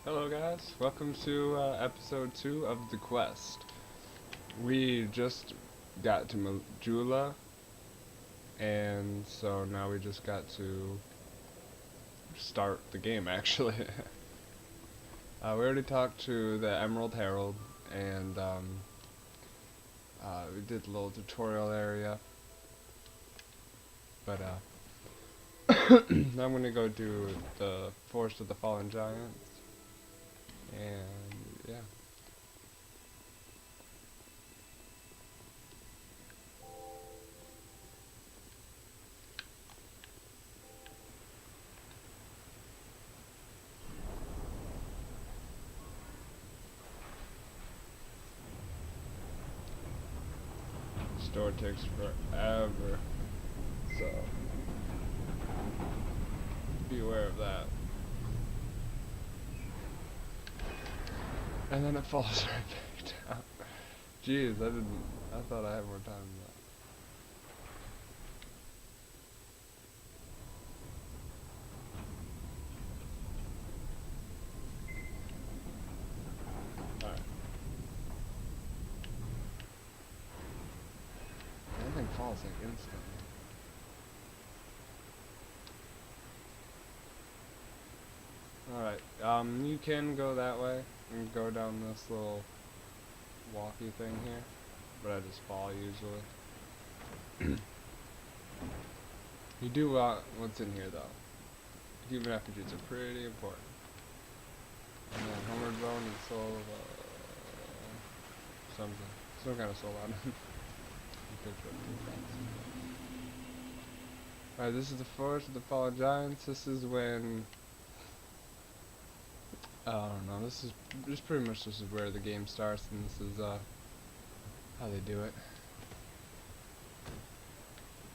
Hello guys, welcome to episode 2 of The Quest. We just got to Majula, and so now we just got to start the game actually. We already talked to the Emerald Herald, and we did a little tutorial area, but now I'm gonna go do the Forest of the Fallen Giants, and yeah. Store takes forever, so be aware of that. And then it falls right back down. Jeez, I thought I had more time than that. Alright. That thing falls like instantly. Alright, you can go that way and go down this little walkie thing here, but I just fall usually. You do want what's in here though. Human effigies are pretty important. And then homeward bone and soul of something. Some kind of soul on it. Alright, this is the Forest of the Fallen Giants. This is when I don't know, this is pretty much this is where the game starts, and this is how they do it.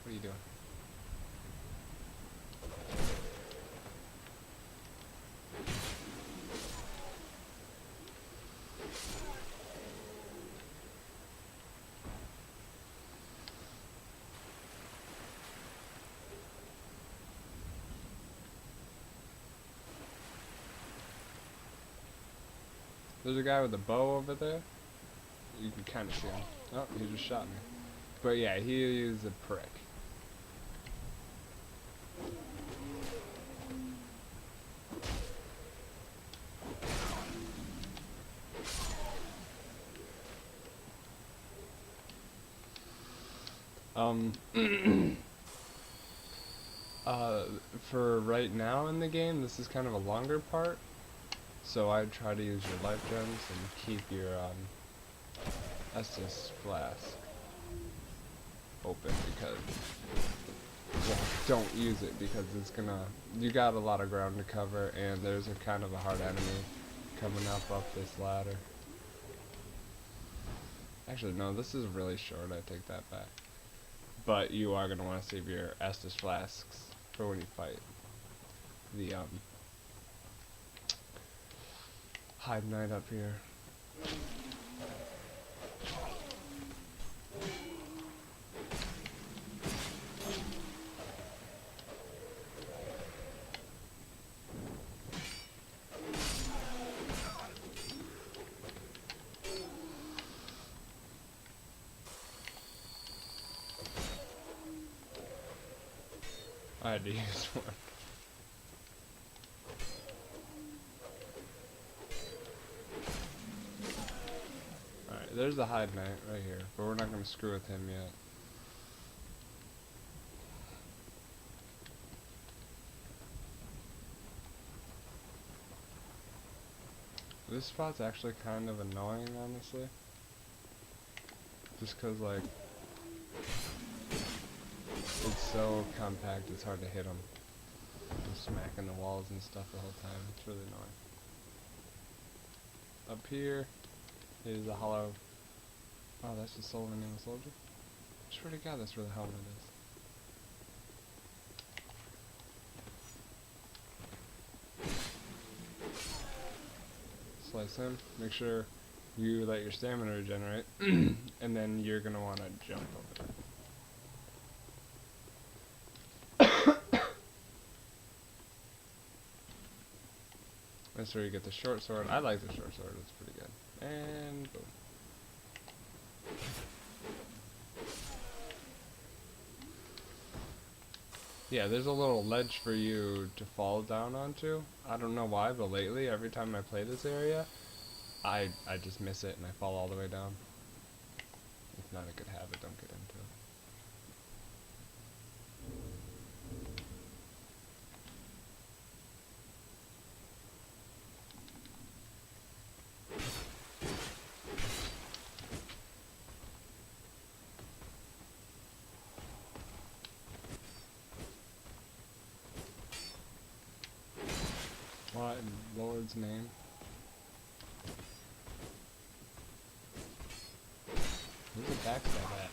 What are you doing? There's a guy with a bow over there. You can kind of see him. Oh, he just shot me. But yeah, he is a prick. For right now in the game, this is kind of a longer part. So I'd try to use your life gems and keep your Estus flask open, because well, don't use it because it's gonna, you got a lot of ground to cover, and there's a kind of a hard enemy coming up this ladder. Actually no, this is really short, I take that back. But you are gonna want to save your Estus flasks for when you fight the Hive Knight up here. I had to use one. Alright, there's the Hive Knight right here, but we're not going to screw with him yet. This spot's actually kind of annoying, honestly. Just cause like, it's so compact, it's hard to hit him. I'm smacking the walls and stuff the whole time. It's really annoying. Up here is a hollow. Oh, that's the soul of an enemy soldier. I swear to God, that's where the helmet is. Slice him. Make sure you let your stamina regenerate, and then you're gonna want to jump over there. That's where you get the short sword. I like the short sword. It's pretty good. And boom. Yeah, there's a little ledge for you to fall down onto. I don't know why, but lately, every time I play this area, I just miss it and I fall all the way down. It's not a good habit, don't get into it. What in Lord's name? Who's the backstab at?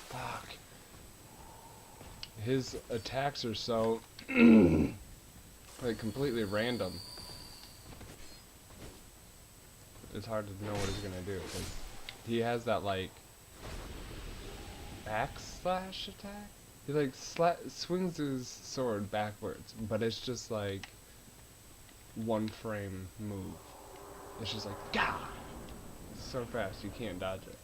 Fuck. His attacks are so like completely random. It's hard to know what he's gonna do because he has that like backslash attack. He like swings his sword backwards, but it's just like one frame move. It's just like gah, so fast you can't dodge it.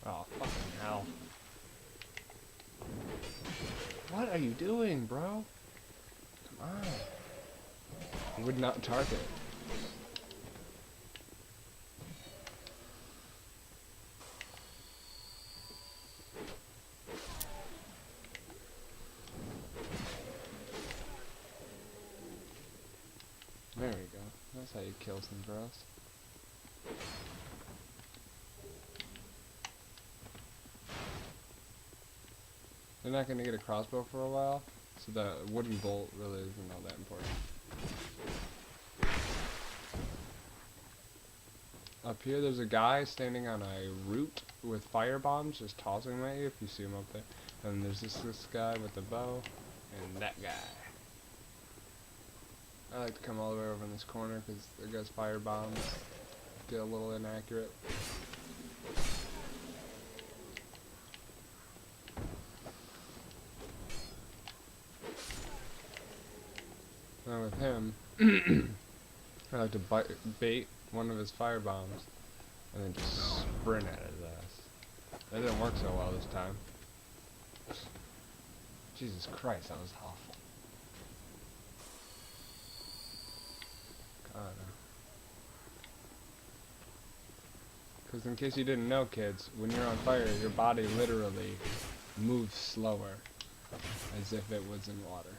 Oh fucking hell! What are you doing, bro? Come on. Would not target. There we go. That's how you kill some bros. They're not gonna get a crossbow for a while, so the wooden bolt really isn't all that important. Up here there's a guy standing on a root with fire bombs just tossing them at you if you see him up there. And there's this guy with the bow, and that guy. I like to come all the way over in this corner because the guy's fire bombs get a little inaccurate. Now with him, I like to bait one of his fire bombs and then just sprint at his ass. That didn't work so well this time. Jesus Christ, that was awful. God. Because in case you didn't know, kids, when you're on fire, your body literally moves slower, as if it was in water.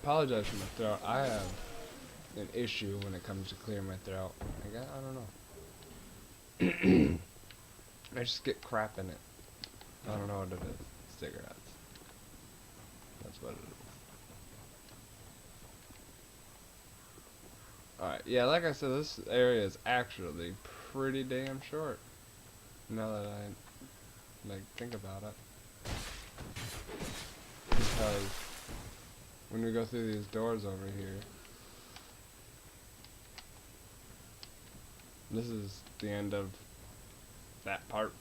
Apologize for my throat. I have an issue when it comes to clearing my throat. I don't know. I just get crap in it. I don't know what it is. Cigarettes. That's what it is. Alright, yeah, like I said, this area is actually pretty damn short. Now that I, like, think about it. Because when we go through these doors over here, this is the end of that part.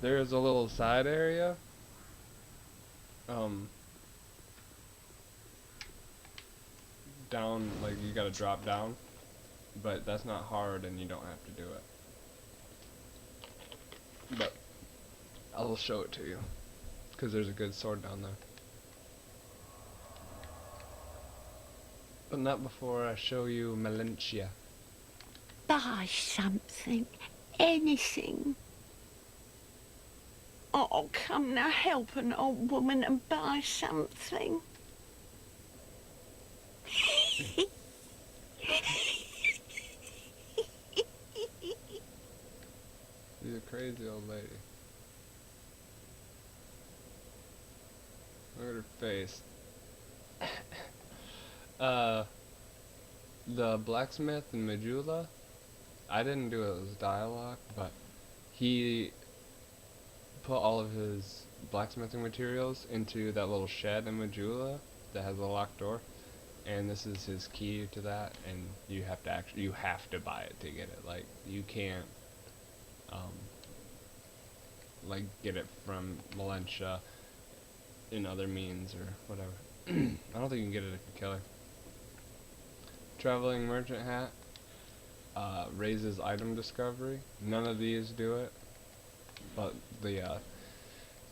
There is a little side area. Down, like you gotta drop down, but that's not hard and you don't have to do it. But I'll show it to you, because there's a good sword down there. But not before I show you Melentia. Buy something, anything. Oh, come now, help an old woman and buy something. She's a crazy old lady. Look at her face. The blacksmith in Majula, I didn't do it as dialogue, but he put all of his blacksmithing materials into that little shed in Majula that has a locked door, and this is his key to that, and you have to buy it to get it. Like you can't um, like get it from Valencia in other means or whatever. I don't think you can get it if you're killer. Traveling merchant hat raises item discovery. None of these do it, but the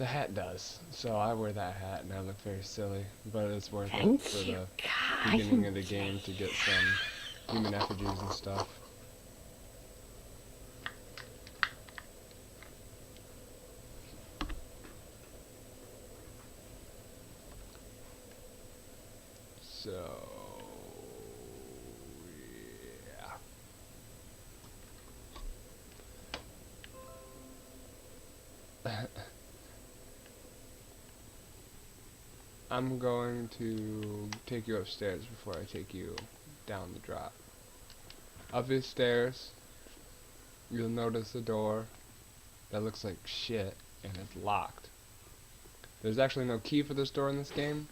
hat does. So I wear that hat and I look very silly, but it's worth it for Thank you the beginning of the kindly. game to get some human effigies and stuff. So yeah. I'm going to take you upstairs before I take you down the drop. Up these stairs, you'll notice a door that looks like shit and it's locked. There's actually no key for this door in this game.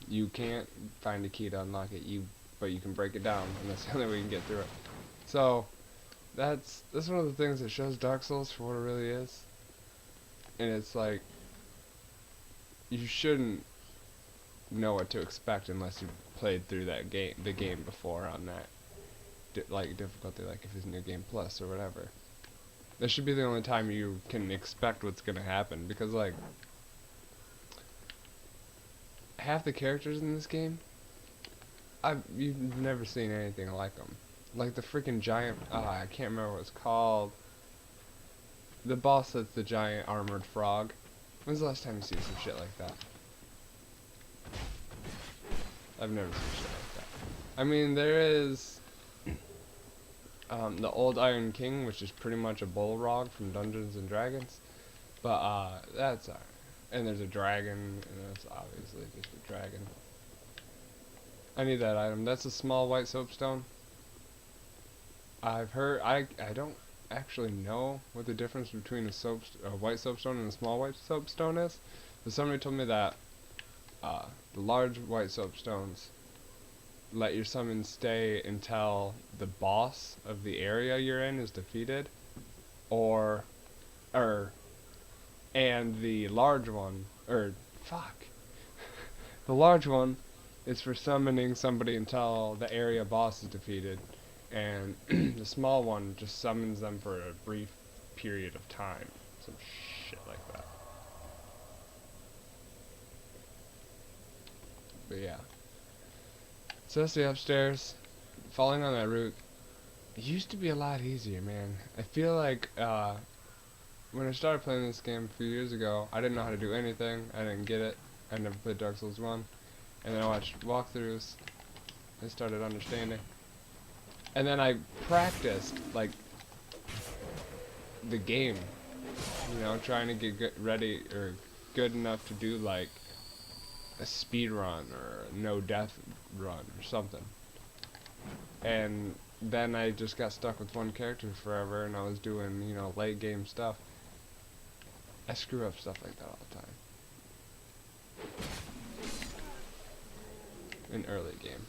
You can't find a key to unlock it, but you can break it down, and that's the only way you can get through it. So that's one of the things that shows Dark Souls for what it really is. And it's like you shouldn't know what to expect unless you played through the game before on that difficulty, like if it's New Game Plus or whatever. That should be the only time you can expect what's gonna happen, because like half the characters in this game, you've never seen anything like them. Like the freaking giant, I can't remember what it's called. The boss that's the giant armored frog. When's the last time you see some shit like that? I've never seen shit like that. I mean, there is the old Iron King, which is pretty much a bullrog from Dungeons and Dragons. But that's alright. And there's a dragon, and that's obviously just a dragon. I need that item. That's a small white soapstone. I've heard, I don't actually know what the difference between a white soapstone and a small white soapstone is. But somebody told me that the large white soapstones let your summon stay until the boss of the area you're in is defeated, or and the large one, the large one is for summoning somebody until the area boss is defeated, and the small one just summons them for a brief period of time. Some shit like that. But yeah. So that's the upstairs. Falling on that route, it used to be a lot easier, man. I feel like when I started playing this game a few years ago, I didn't know how to do anything. I didn't get it. I never played Dark Souls 1. And then I watched walkthroughs. I started understanding. And then I practiced, like, the game. You know, trying to get ready or good enough to do, like, a speed run or a no death run or something. And then I just got stuck with one character forever, and I was doing, you know, late game stuff. I screw up stuff like that all the time. In early game.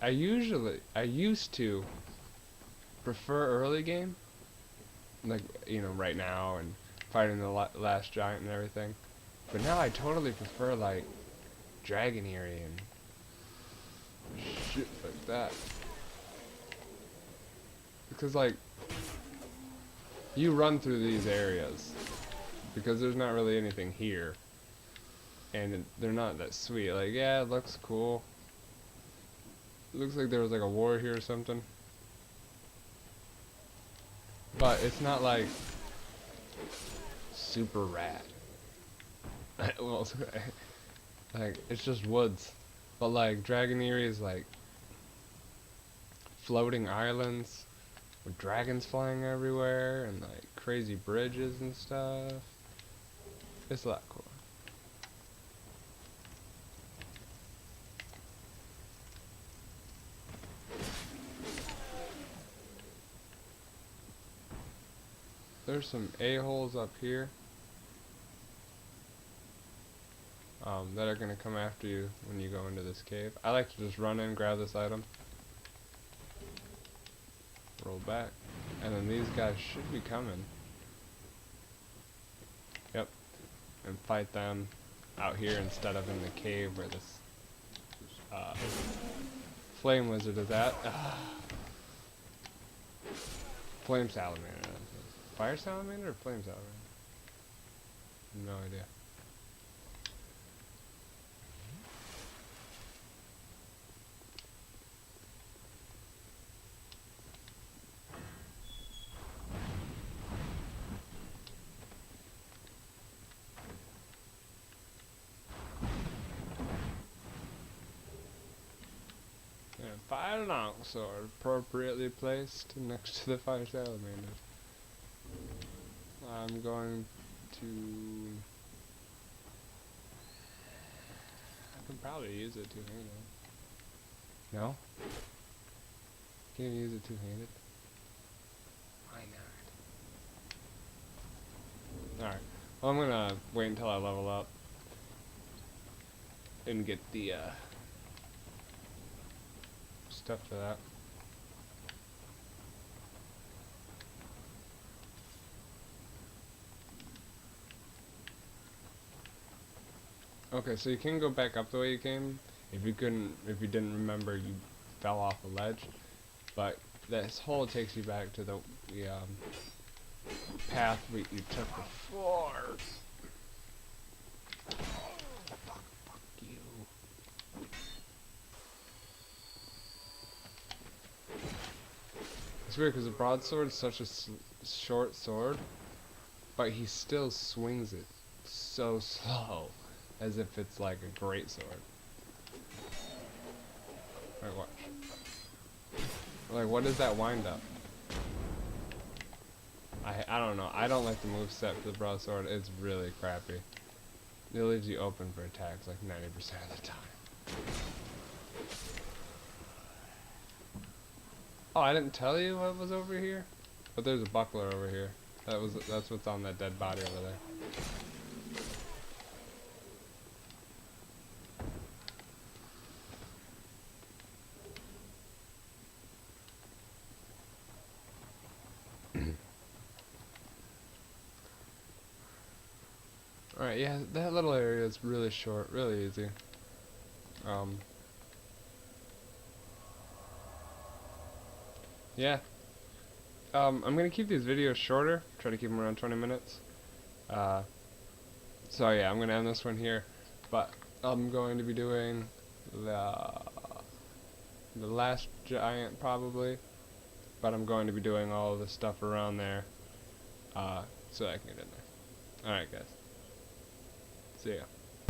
I used to prefer early game, like, you know, right now and fighting the last giant and everything. But now I totally prefer, like, Dragon Eerie and shit like that. Because, like, you run through these areas because there's not really anything here. And they're not that sweet. Like, yeah, it looks cool. It looks like there was, like, a war here or something. But it's not, like, super rad. Well, like, it's just woods. But, like, Dragon Eerie is, like, floating islands with dragons flying everywhere and, like, crazy bridges and stuff. It's a lot cooler. there's some a-holes up here that are gonna come after you when you go into this cave. I like to just run in, grab this item, roll back, and then these guys should be coming. Yep, and fight them out here instead of in the cave where this flame lizard is at. Flame salamander. Fire salamander or flame salamander? No idea. And fire longsword appropriately placed next to the fire salamander. I'm going to... I can probably use it two-handed. No? Can't use it two-handed? Why not? Alright. Well, I'm gonna wait until I level up and get the stuff for that. Okay, so you can go back up the way you came. If you didn't remember, you fell off a ledge. But this hole takes you back to the path you took before. Fuck you. It's weird because the broadsword is such a short sword, but he still swings it so slow, as if it's like a great sword. Wait, watch. Like, what is that wind up? I don't know. I don't like the moveset for the broadsword. It's really crappy. It leaves you open for attacks like 90% of the time. Oh, I didn't tell you what was over here? But there's a buckler over here. That's what's on that dead body over there. Alright, yeah, that little area is really short, really easy. Yeah. I'm gonna keep these videos shorter, try to keep them around 20 minutes. So yeah, I'm gonna end this one here, but I'm going to be doing the last giant probably, but I'm going to be doing all the stuff around there, so I can get in there. Alright guys, see ya.